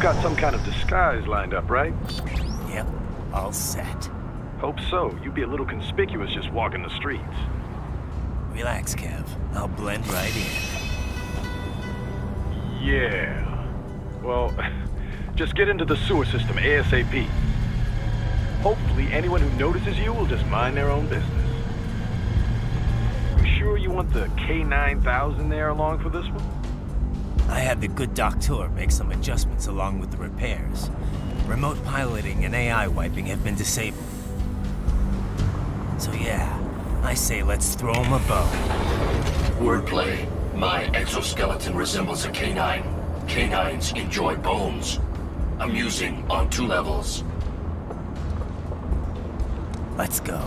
got some kind of disguise lined up, right? Yep, all set. Hope so. You'd be a little conspicuous just walking the streets. Relax, Kev. I'll blend right in. Yeah. Well, just get into the sewer system ASAP. Hopefully anyone who notices you will just mind their own business. You sure you want the K9000 there along for this one? I had the good doctor make some adjustments along with the repairs. Remote piloting and AI wiping have been disabled. So yeah, I say let's throw him a bone. Wordplay. My exoskeleton resembles a canine. Canines enjoy bones. Amusing on 2 levels. Let's go.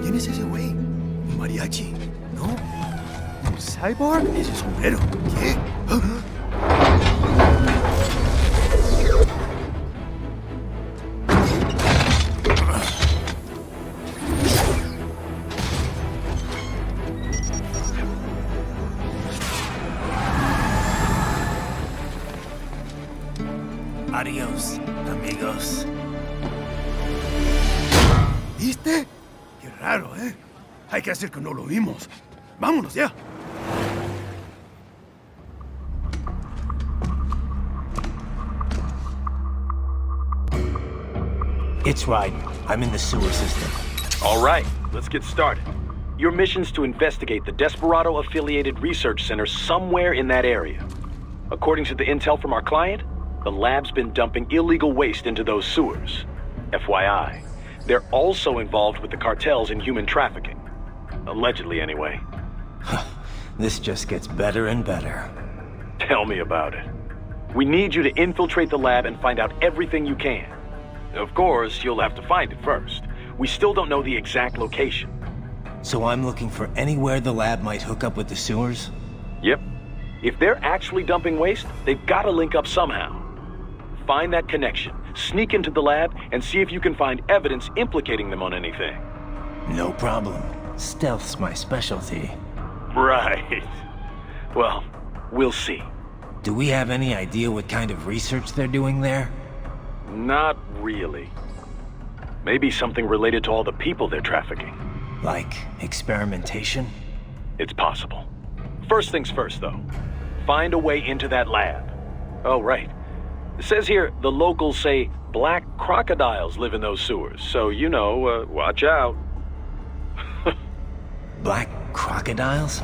¿Quién es ese güey? ¿Un mariachi? ¿No? ¿Un cyborg? Ese sombrero. ¿Qué? Adiós, amigos. ¿Viste? Qué raro, ¿eh? Hay que hacer que no lo vimos. Vámonos ya. It's right. I'm in the sewer system. All right, let's get started. Your mission's to investigate the Desperado-affiliated research center somewhere in that area. According to the intel from our client, the lab's been dumping illegal waste into those sewers. FYI, they're also involved with the cartels in human trafficking. Allegedly, anyway. This just gets better and better. Tell me about it. We need you to infiltrate the lab and find out everything you can. Of course, you'll have to find it first. We still don't know the exact location. So I'm looking for anywhere the lab might hook up with the sewers? Yep. If they're actually dumping waste, they've got to link up somehow. Find that connection, sneak into the lab, and see if you can find evidence implicating them on anything. No problem. Stealth's my specialty. Right. Well, we'll see. Do we have any idea what kind of research they're doing there? Not really. Maybe something related to all the people they're trafficking. Like experimentation? It's possible. First things first, though. Find a way into that lab. Oh, right. It says here the locals say black crocodiles live in those sewers, so you know, watch out. Black crocodiles?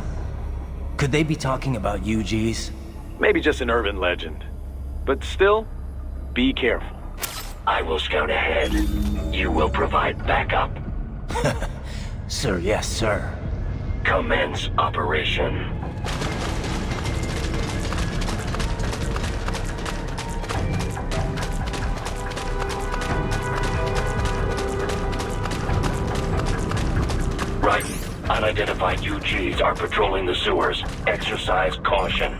Could they be talking about UGs? Maybe just an urban legend. But still, be careful. I will scout ahead. You will provide backup. Sir, yes, sir. Commence operation. Right. Unidentified UGs are patrolling the sewers. Exercise caution.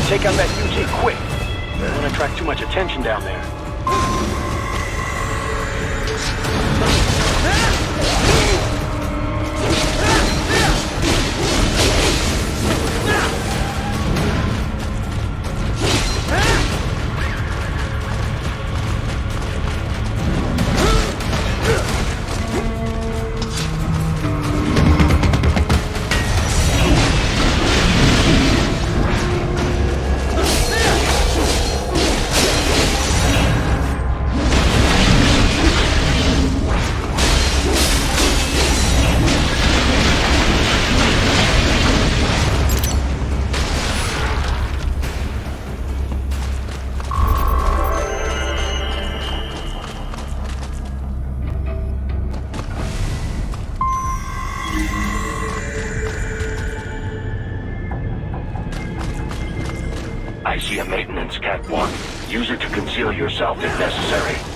Take out that UG quick. Don't want to attract too much attention down there. I see a maintenance catwalk. Use it to conceal yourself if necessary.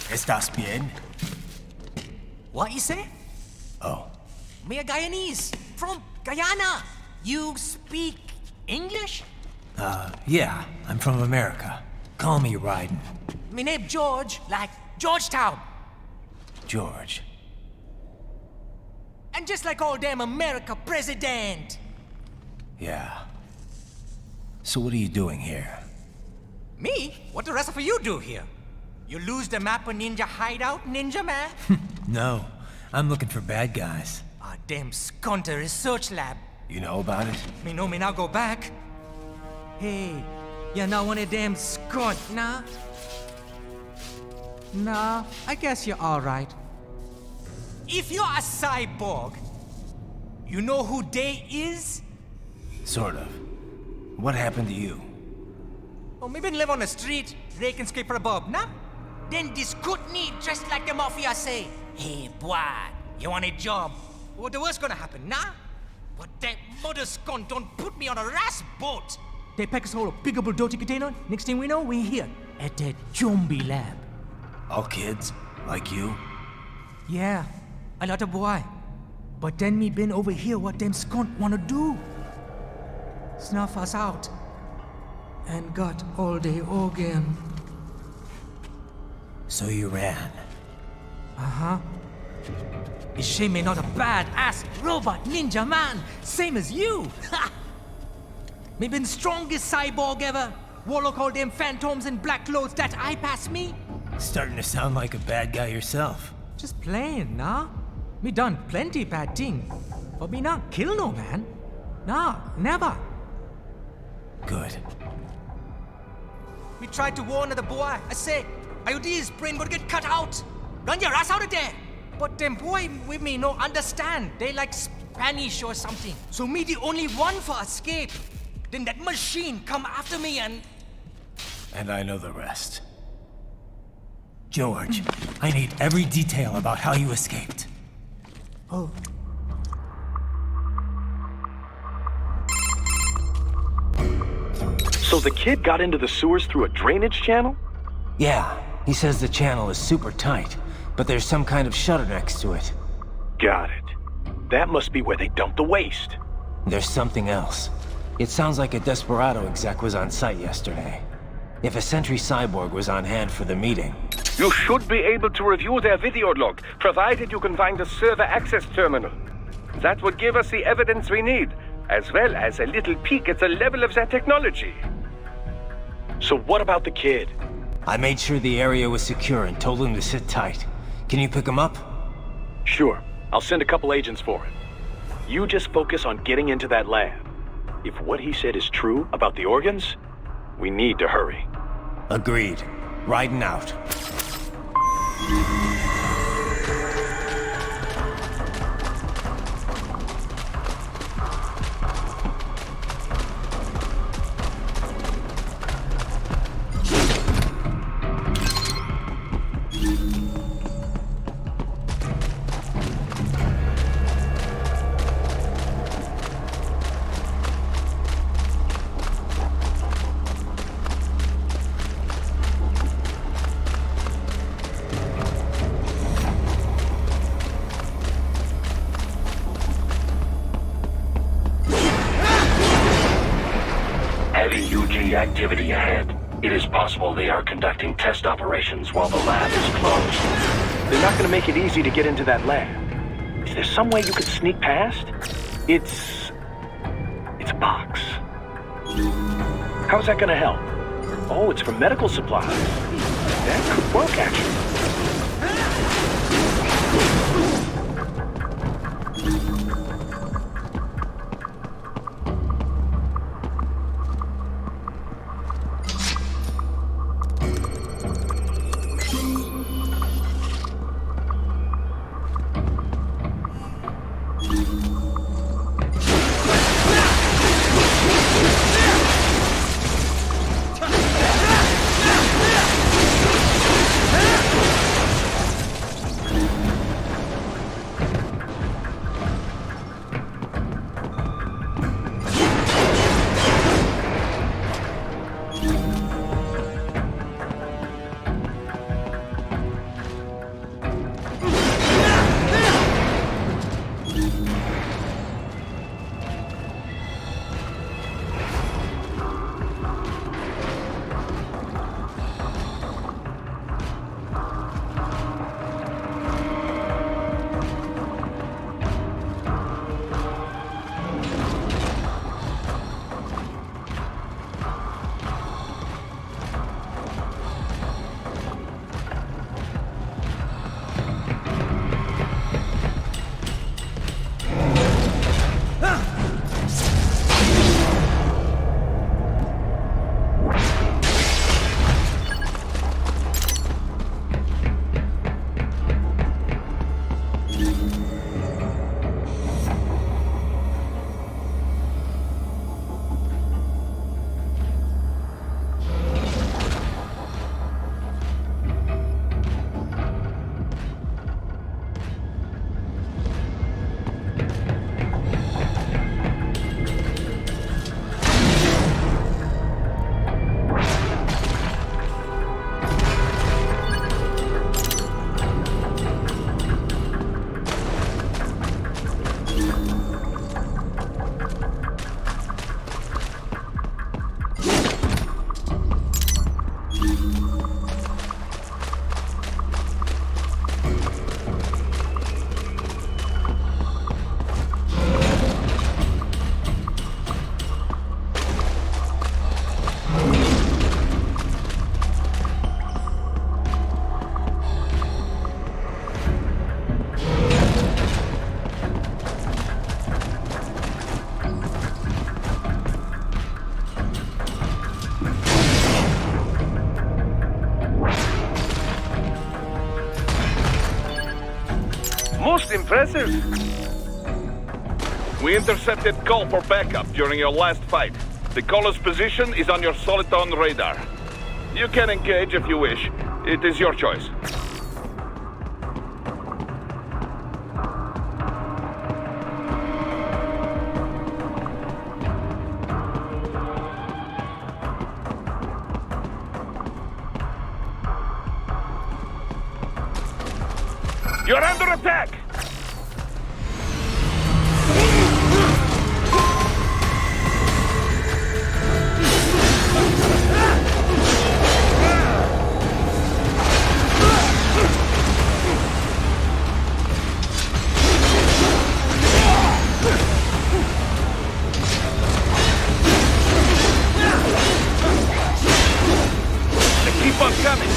¿Estás bien? What you say? Oh, Me a Guyanese from Guyana. You speak English? yeah, I'm from America. Call me Ryden. Me name George, like Georgetown. George. And just like all damn America president. Yeah. So what are you doing here? Me? What the rest of you do here? You lose the map of Ninja hideout, Ninja man? No, I'm looking for bad guys. Ah, damn skunter research lab. You know about it? Me know me now go back. Hey, you're not one of them skunt, nah? Nah, I guess you're alright. If you're a cyborg, you know who they is? Sort of. What happened to you? Oh, me been live on the street, rake and scrape for a bob, nah? Then this good need, just like the mafia say. Hey, boy, you want a job? What the worst gonna happen, nah? But that mother skunt don't put me on a ras boat. They pack us all a big old dirty container. Next thing we know, we're here at that zombie lab. All kids? Like you? Yeah, a lot of boy. But then me been over here what them skunt wanna do. Snuff us out. And got all day organ. So you ran. Uh-huh. Is she me not a bad-ass robot ninja man, same as you? Ha! Me been strongest cyborg ever. Warlock all them phantoms in black clothes that eye pass me. Starting to sound like a bad guy yourself. Just playing, nah? Me done plenty bad thing. But me not kill no man. Nah, never. Good. We tried to warn the boy. I say, IOD's brain gonna get cut out. Run your ass out of there. But them boy with me no understand. They like Spanish or something. So me the only one for escape. Then that machine come after me and... And I know the rest. George, I need every detail about how you escaped. Oh. So the kid got into the sewers through a drainage channel? Yeah, he says the channel is super tight, but there's some kind of shutter next to it. Got it. That must be where they dumped the waste. There's something else. It sounds like a Desperado exec was on site yesterday. If a Sentry cyborg was on hand for the meeting. You should be able to review their video log, provided you can find a server access terminal. That would give us the evidence we need, as well as a little peek at the level of their technology. So what about the kid? I made sure the area was secure and told him to sit tight. Can you pick him up? Sure. I'll send a couple agents for him. You just focus on getting into that lab. If what he said is true about the organs, we need to hurry. Agreed. Riding out. Activity ahead. It is possible they are conducting test operations while the lab is closed. They're not gonna make it easy to get into that lab. Is there some way you could sneak past? It's a box. How's that gonna help? Oh, it's for medical supplies. That could work, actually. That's impressive. We intercepted call for backup during your last fight. The caller's position is on your Soliton radar. You can engage if you wish. It is your choice. You're under attack! They keep on coming!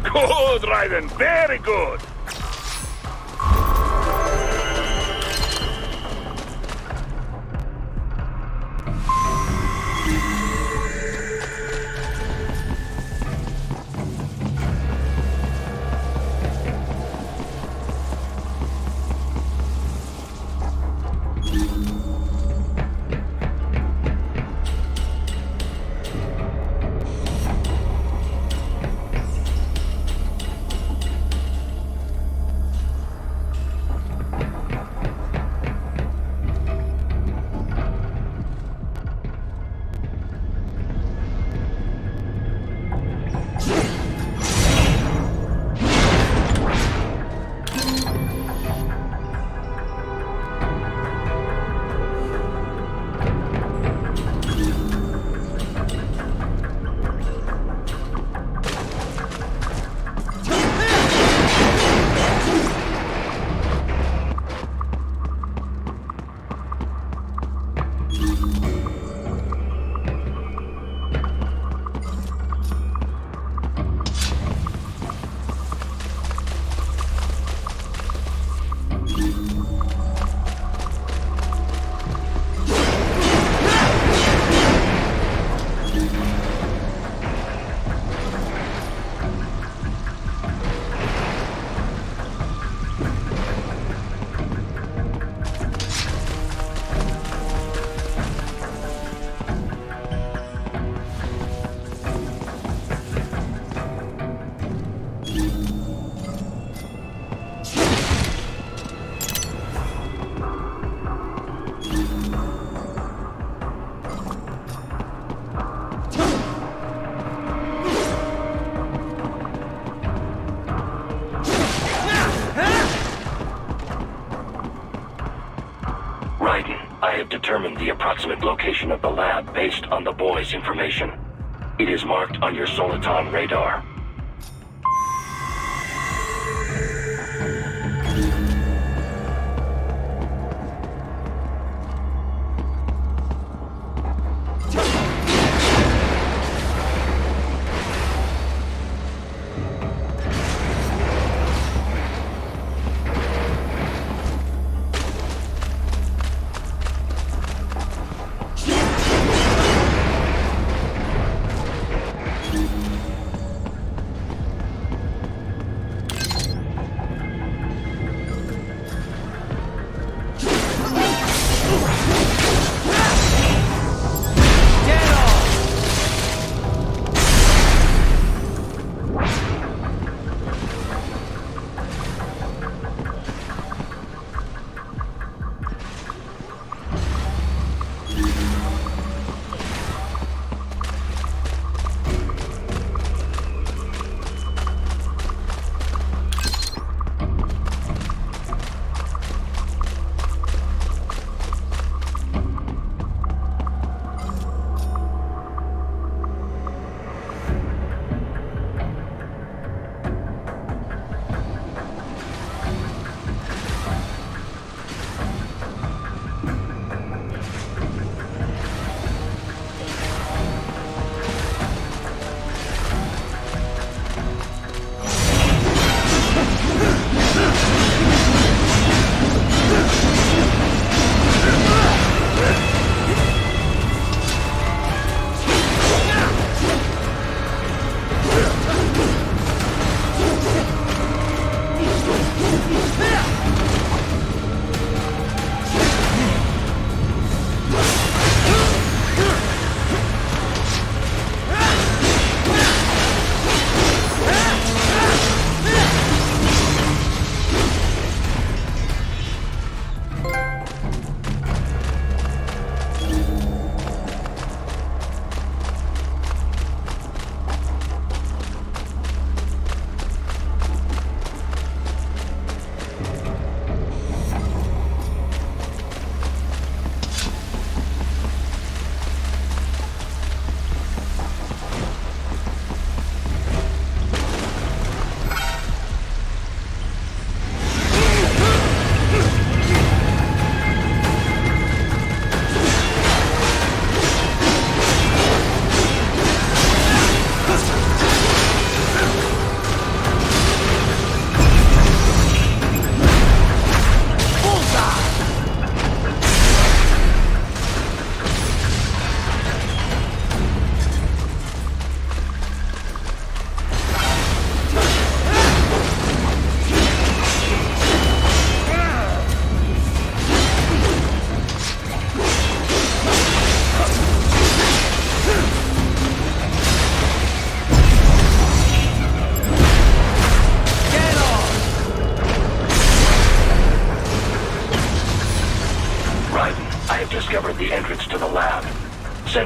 Good, Raiden. Very good. I have determined the approximate location of the lab based on the boy's information. It is marked on your Soliton radar.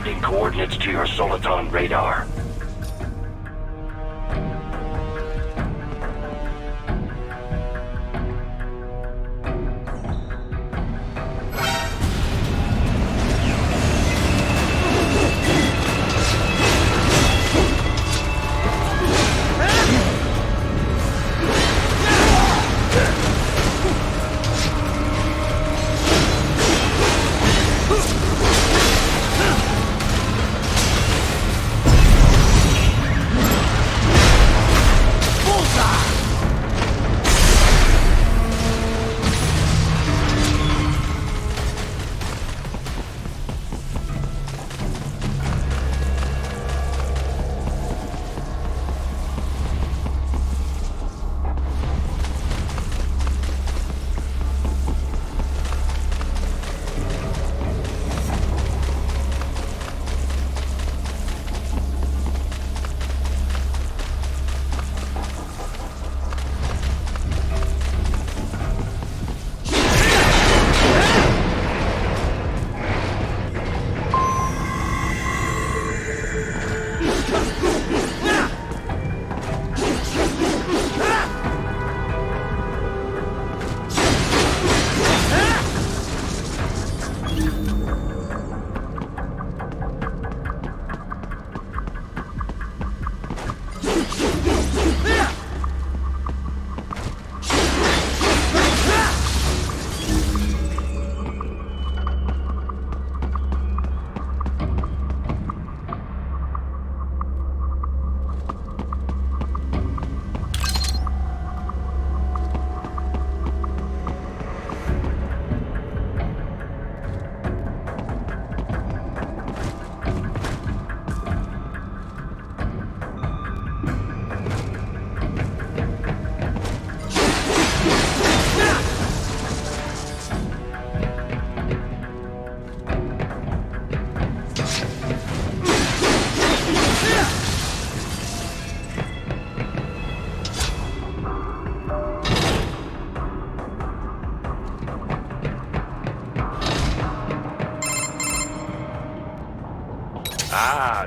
sending coordinates to your Soliton radar.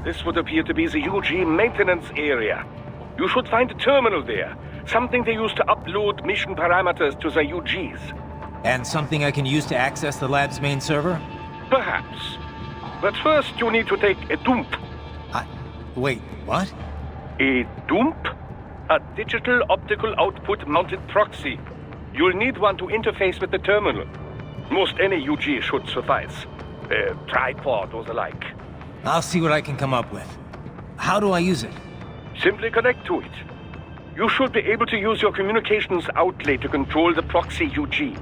This would appear to be the UG maintenance area. You should find a terminal there. Something they use to upload mission parameters to the UGs. And something I can use to access the lab's main server? Perhaps. But first you need to take a dump. Wait, what? A dump? A digital optical output mounted proxy. You'll need one to interface with the terminal. Most any UG should suffice. A tripod or the like. I'll see what I can come up with. How do I use it? Simply connect to it. You should be able to use your communications outlay to control the proxy UG.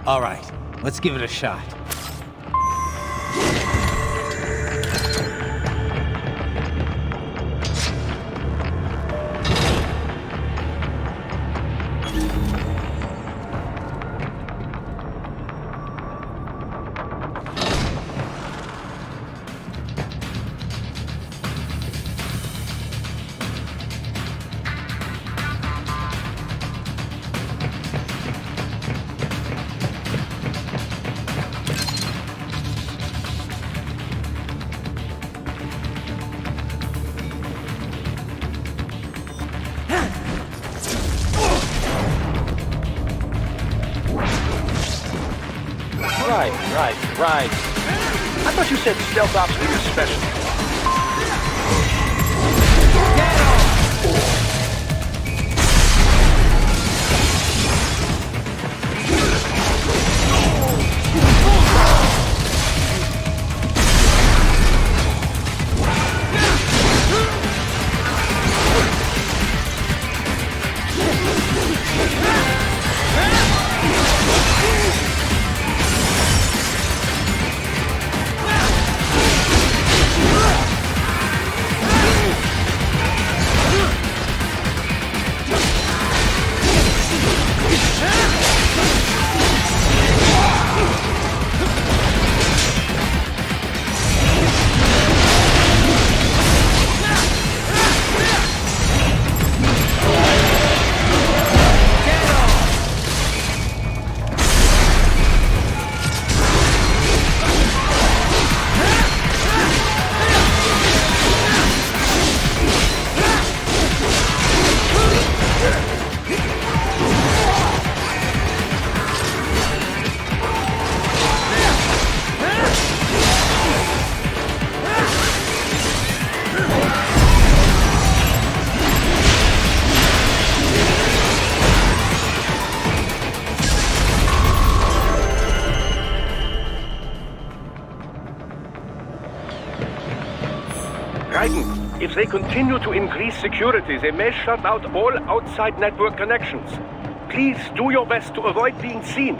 All right, let's give it a shot. Right. I thought you said stealth ops were your specialty. If they continue to increase security, they may shut out all outside network connections. Please do your best to avoid being seen.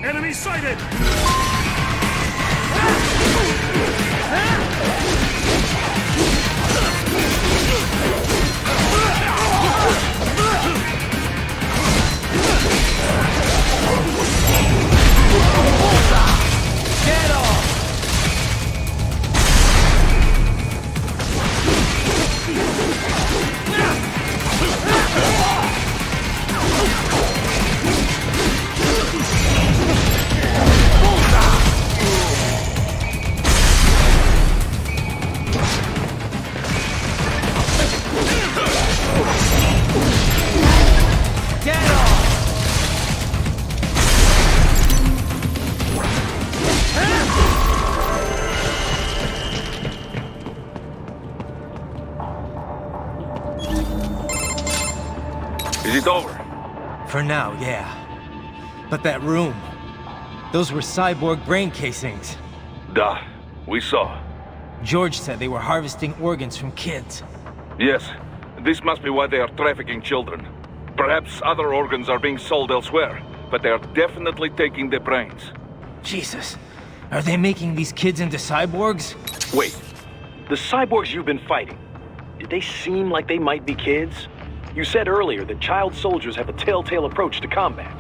Enemy sighted! Is it over? For now, yeah. But that room, those were cyborg brain casings. Duh. We saw. George said they were harvesting organs from kids. Yes. This must be why they are trafficking children. Perhaps other organs are being sold elsewhere, but they are definitely taking the brains. Jesus, are they making these kids into cyborgs? Wait, the cyborgs you've been fighting, did they seem like they might be kids? You said earlier that child soldiers have a telltale approach to combat.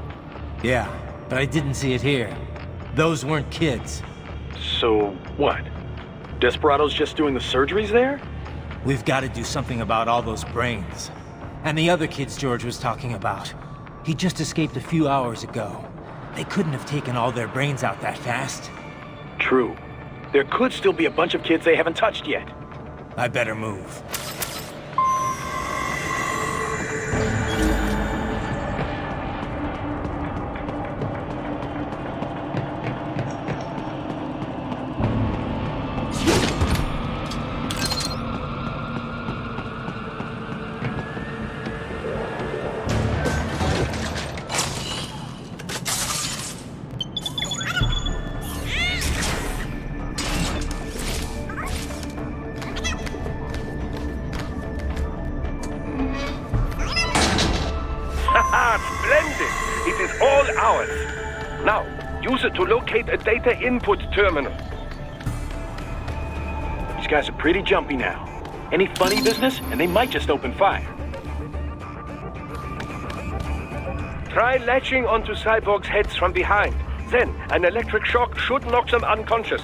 Yeah, but I didn't see it here. Those weren't kids. So, what? Desperado's just doing the surgeries there? We've got to do something about all those brains. And the other kids George was talking about. He just escaped a few hours ago. They couldn't have taken all their brains out that fast. True. There could still be a bunch of kids they haven't touched yet. I better move. Splendid! It is all ours. Now, use it to locate a data input terminal. These guys are pretty jumpy now. Any funny business, and they might just open fire. Try latching onto cyborgs' heads from behind. Then, an electric shock should knock them unconscious.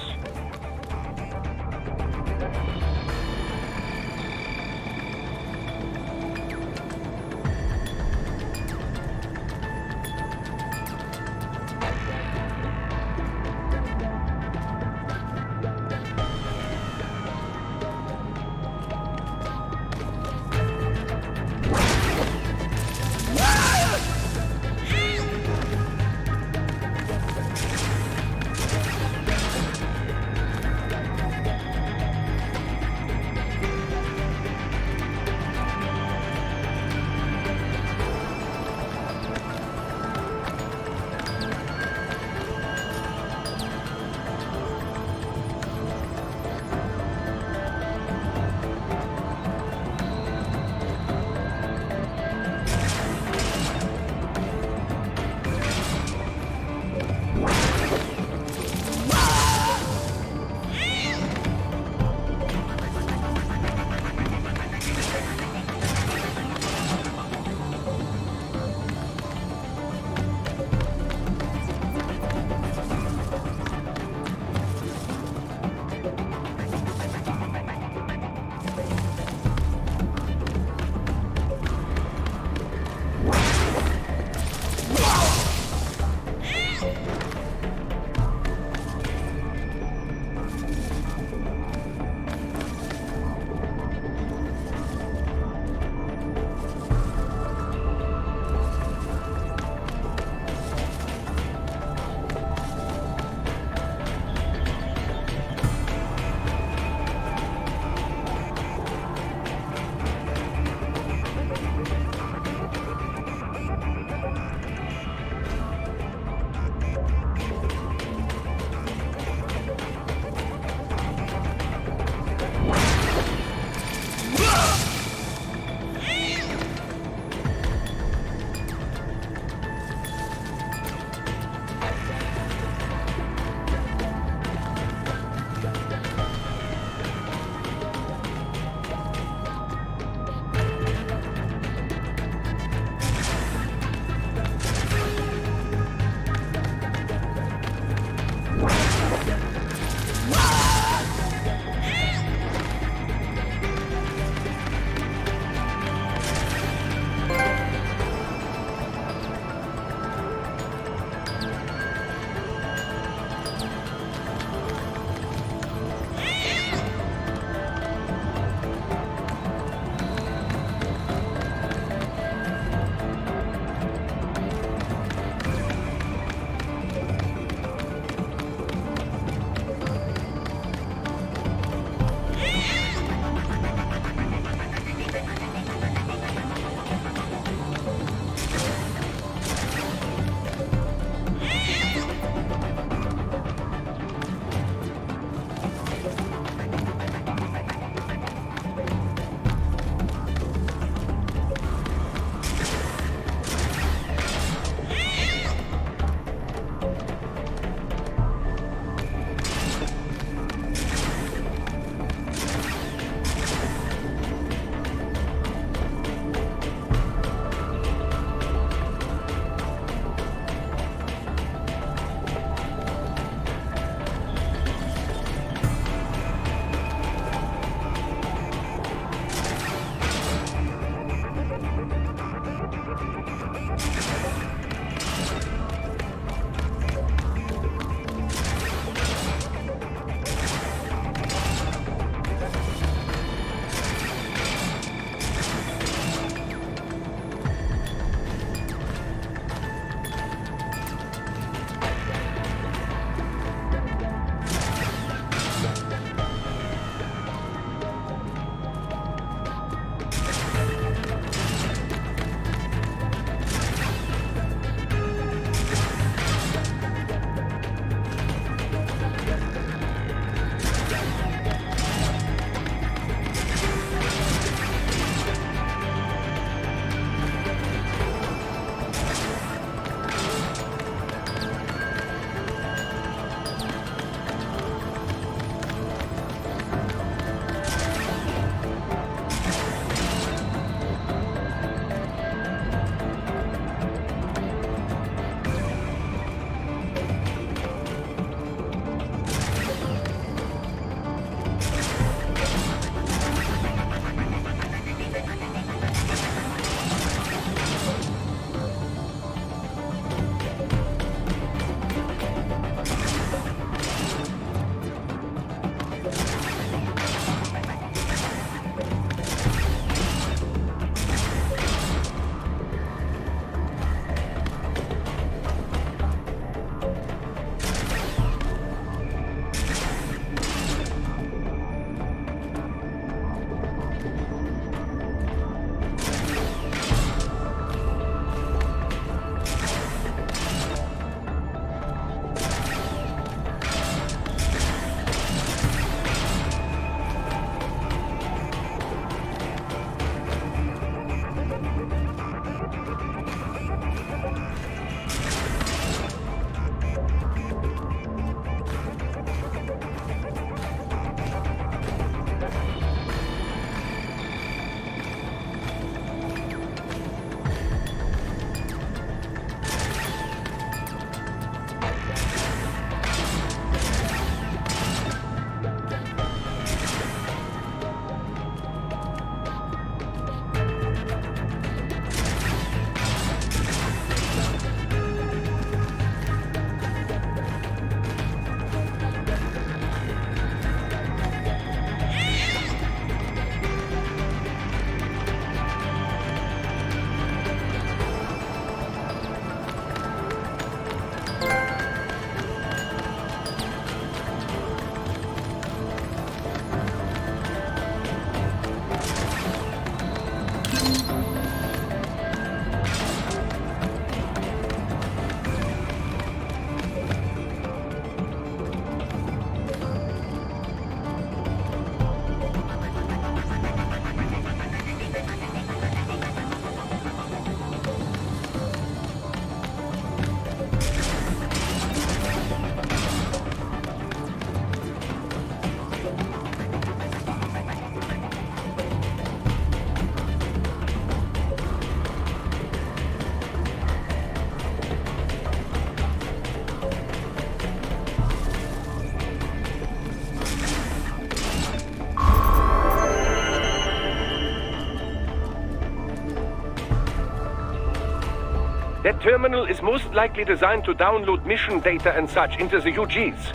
That terminal is most likely designed to download mission data and such into the UGs.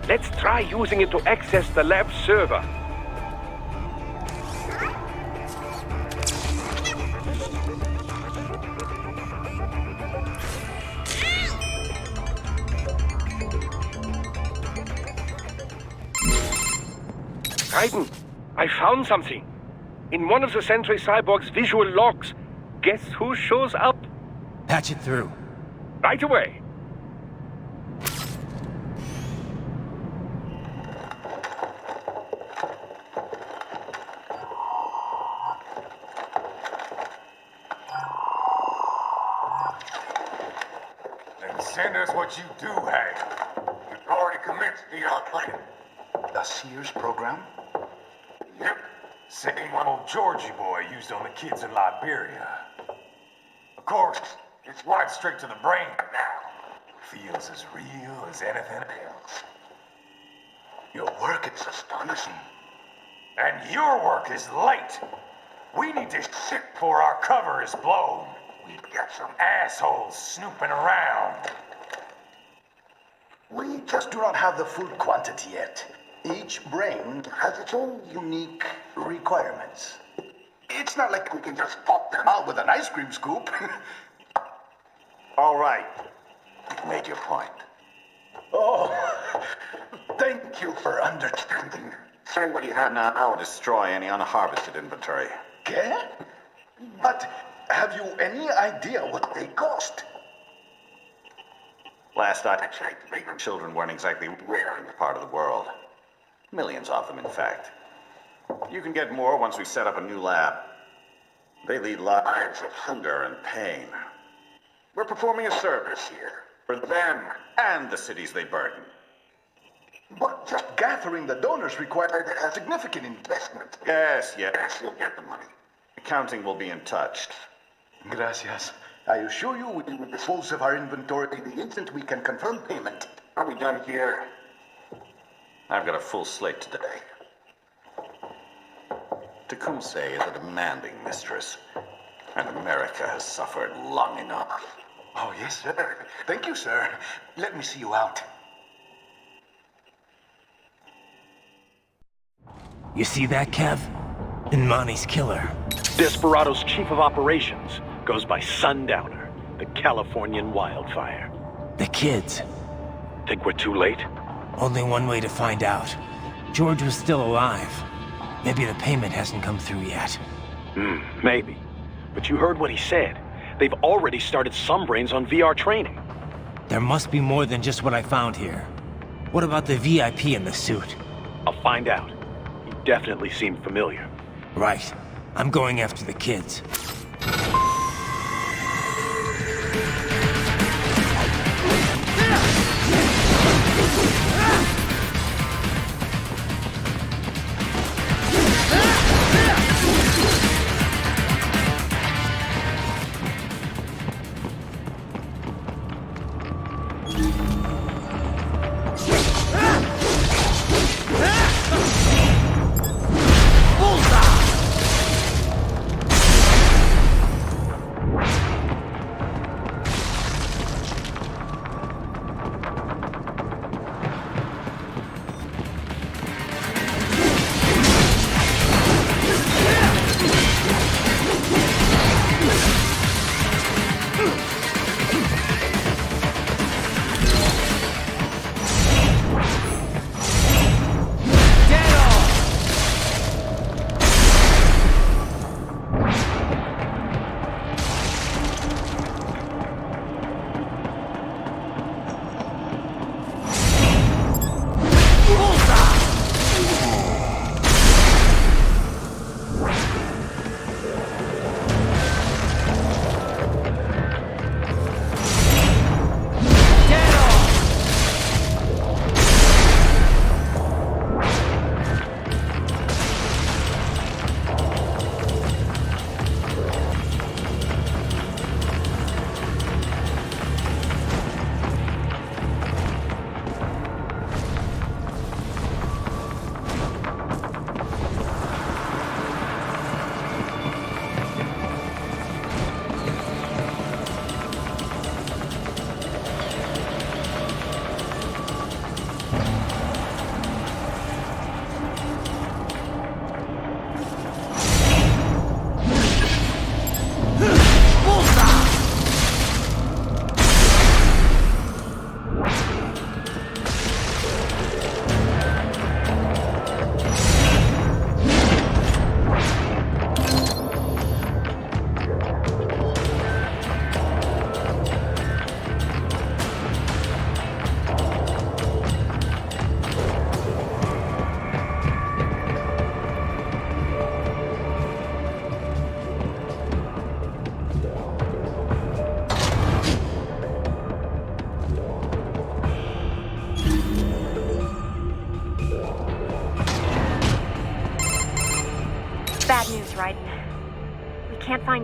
Let's try using it to access the lab server. Raiden, I found something. In one of the Sentry Cyborg's visual logs, guess who shows up? Patch it through. Right away. Then send us what you do have. You've already commenced the plan. The Sears program? Yep. Same one old Georgie boy used on the kids in Liberia. Of course, it's right straight to the brain now. Feels as real as anything else. Your work is astonishing. And your work is late. We need this shit before our cover is blown. We've got some assholes snooping around. We just do not have the full quantity yet. Each brain has its own unique requirements. It's not like we can just pop them out with an ice cream scoop. All right. You've made your point. Oh, thank you for understanding. Send what you have now. I'll destroy any unharvested inventory. Okay? But have you any idea what they cost? Last I checked, children weren't exactly rare in the part of the world. Millions of them, in fact. You can get more once we set up a new lab. They lead lives of hunger and pain. We're performing a service here for them and the cities they burden. But just gathering the donors required a significant investment. Yes, you'll get the money. Accounting will be in touch. Gracias. I assure you we will dispose of our inventory the instant we can confirm payment. Are we done here? I've got a full slate today. Tecumseh is a demanding mistress, and America has suffered long enough. Oh, yes, sir. Thank you, sir. Let me see you out. You see that, Kev? Imani's killer. Desperado's chief of operations goes by Sundowner, the Californian wildfire. The kids. Think we're too late? Only one way to find out. George was still alive. Maybe the payment hasn't come through yet. Maybe. But you heard what he said. They've already started some brains on VR training. There must be more than just what I found here. What about the VIP in the suit? I'll find out. He definitely seemed familiar. Right. I'm going after the kids.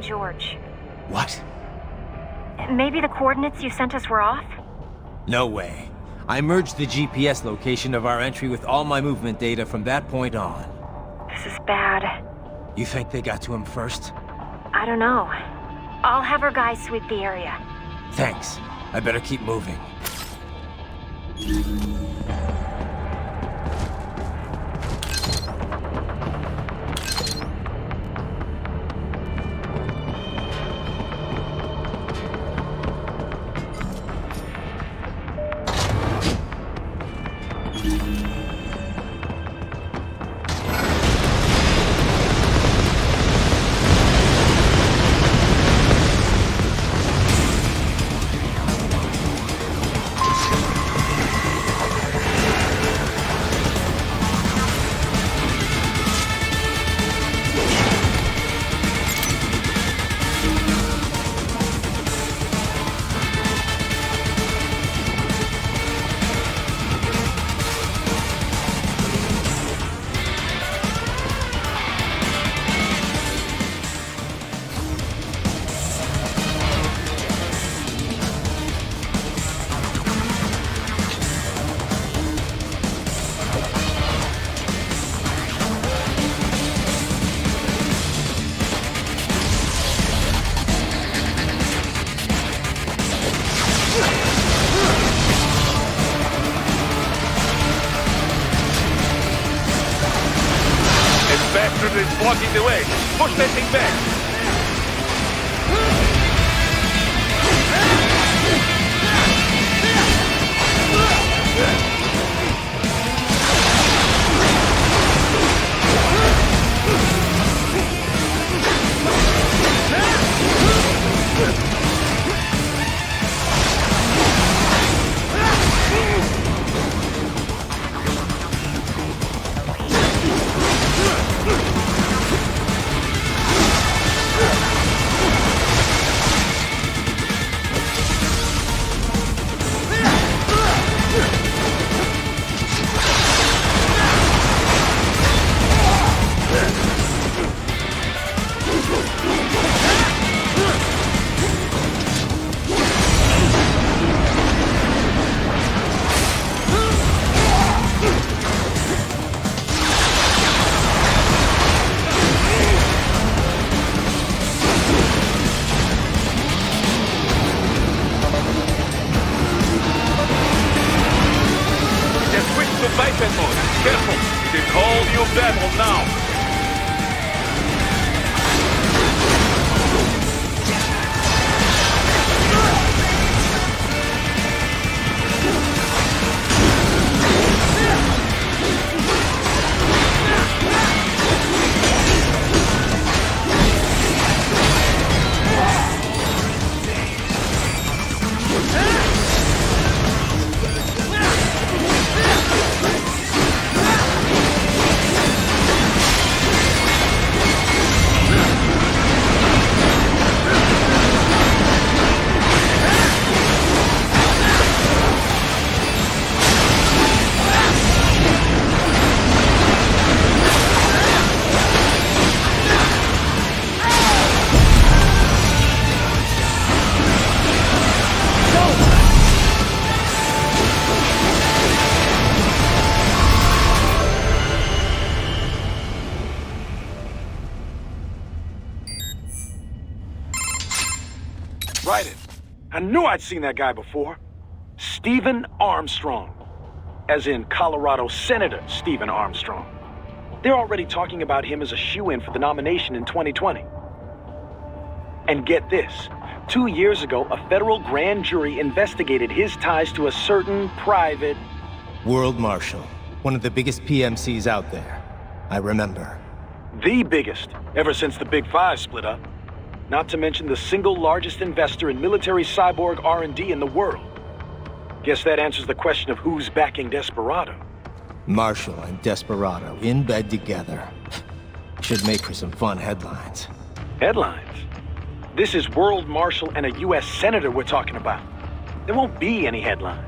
George. What? Maybe the coordinates you sent us were off? No way. I merged the GPS location of our entry with all my movement data from that point on. This is bad. You think they got to him first? I don't know. I'll have our guys sweep the area. Thanks. I better keep moving. Bastard is blocking the way. Push that thing back. Bypass mode. Careful. It is all new battle now. Right it. I knew I'd seen that guy before. Stephen Armstrong. As in Colorado Senator Stephen Armstrong. They're already talking about him as a shoo-in for the nomination in 2020. And get this. 2 years ago, a federal grand jury investigated his ties to a certain private... World Marshal. One of the biggest PMCs out there. I remember. The biggest, ever since the Big Five split up. Not to mention the single largest investor in military cyborg R&D in the world. Guess that answers the question of who's backing Desperado. Marshall and Desperado in bed together. Should make for some fun headlines. Headlines? This is World Marshal and a U.S. Senator we're talking about. There won't be any headlines.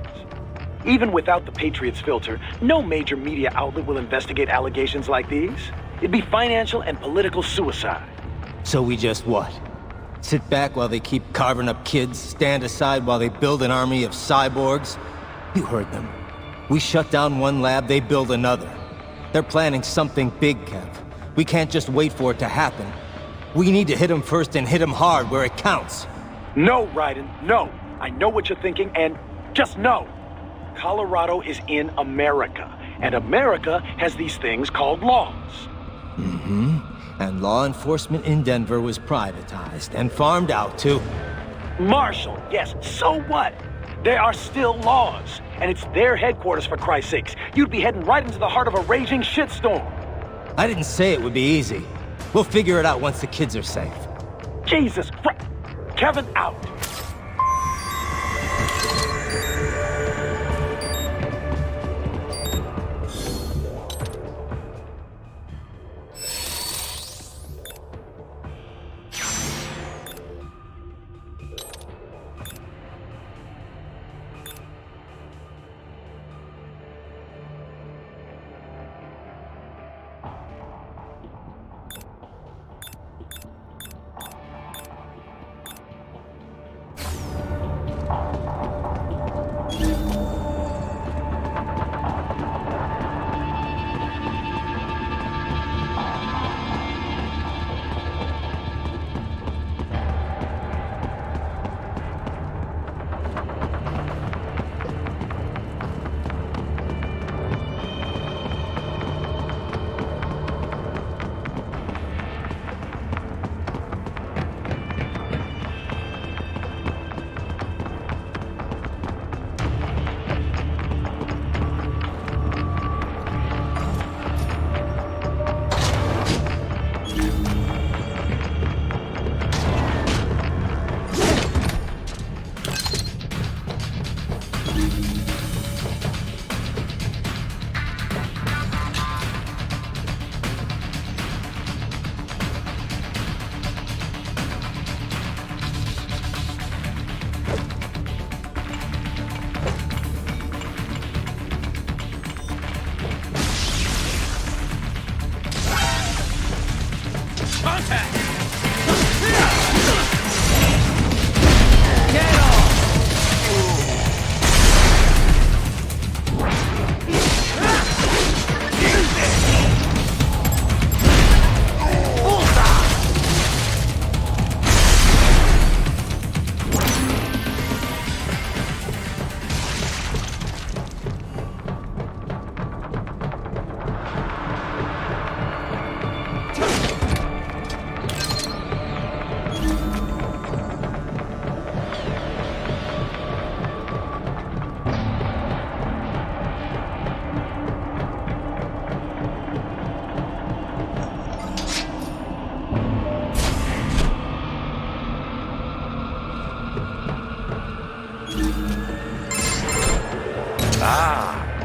Even without the Patriots filter, no major media outlet will investigate allegations like these. It'd be financial and political suicide. So we just what? Sit back while they keep carving up kids, stand aside while they build an army of cyborgs? You heard them. We shut down one lab, they build another. They're planning something big, Kev. We can't just wait for it to happen. We need to hit them first and hit them hard where it counts. No, Raiden, no. I know what you're thinking, and just no. Colorado is in America, and America has these things called laws. Mm-hmm. And law enforcement in Denver was privatized and farmed out to... Marshall, yes, so what? There are still laws, and it's their headquarters, for Christ's sakes. You'd be heading right into the heart of a raging shitstorm. I didn't say it would be easy. We'll figure it out once the kids are safe. Jesus Christ! Kevin, out!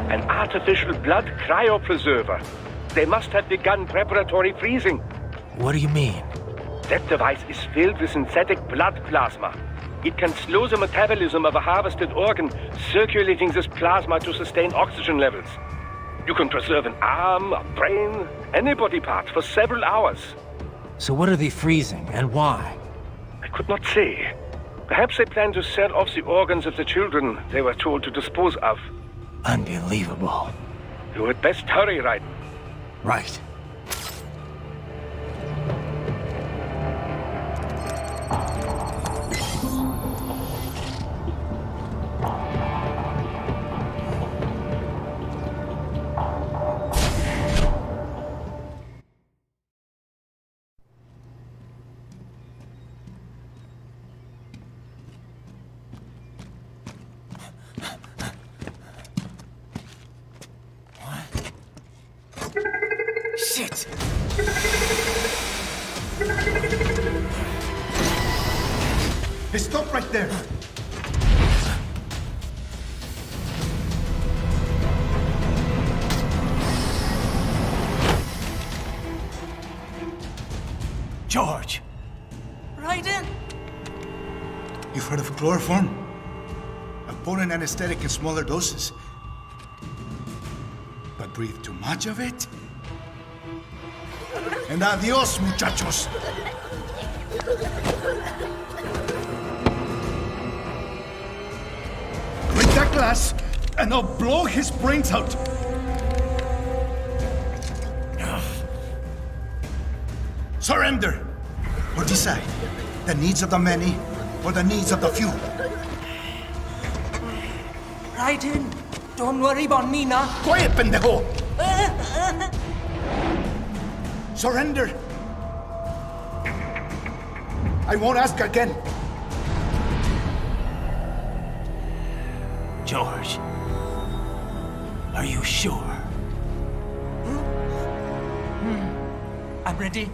An artificial blood cryopreserver. They must have begun preparatory freezing. What do you mean? That device is filled with synthetic blood plasma. It can slow the metabolism of a harvested organ, circulating this plasma to sustain oxygen levels. You can preserve an arm, a brain, any body part for several hours. So what are they freezing, and why? I could not say. Perhaps they plan to sell off the organs of the children they were told to dispose of. Unbelievable. You had best hurry, Raiden. Right. Shit! Hey, stop right there! George! Raiden! You've heard of chloroform? A potent anesthetic in smaller doses. But breathe too much of it? And adios, muchachos! glass, and I'll blow his brains out. Surrender, or decide the needs of the many or the needs of the few. Right in. Don't worry about me now. Quiet, pendejo! Surrender. I won't ask again. George, are you sure? I'm ready.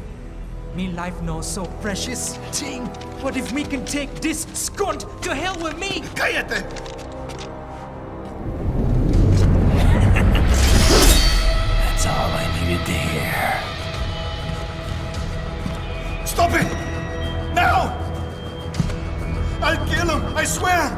Me life now so precious. Ting, what if me can take this skunt to hell with me? Cállate! That's all I needed to hear. Stop it! Now! I'll kill him, I swear!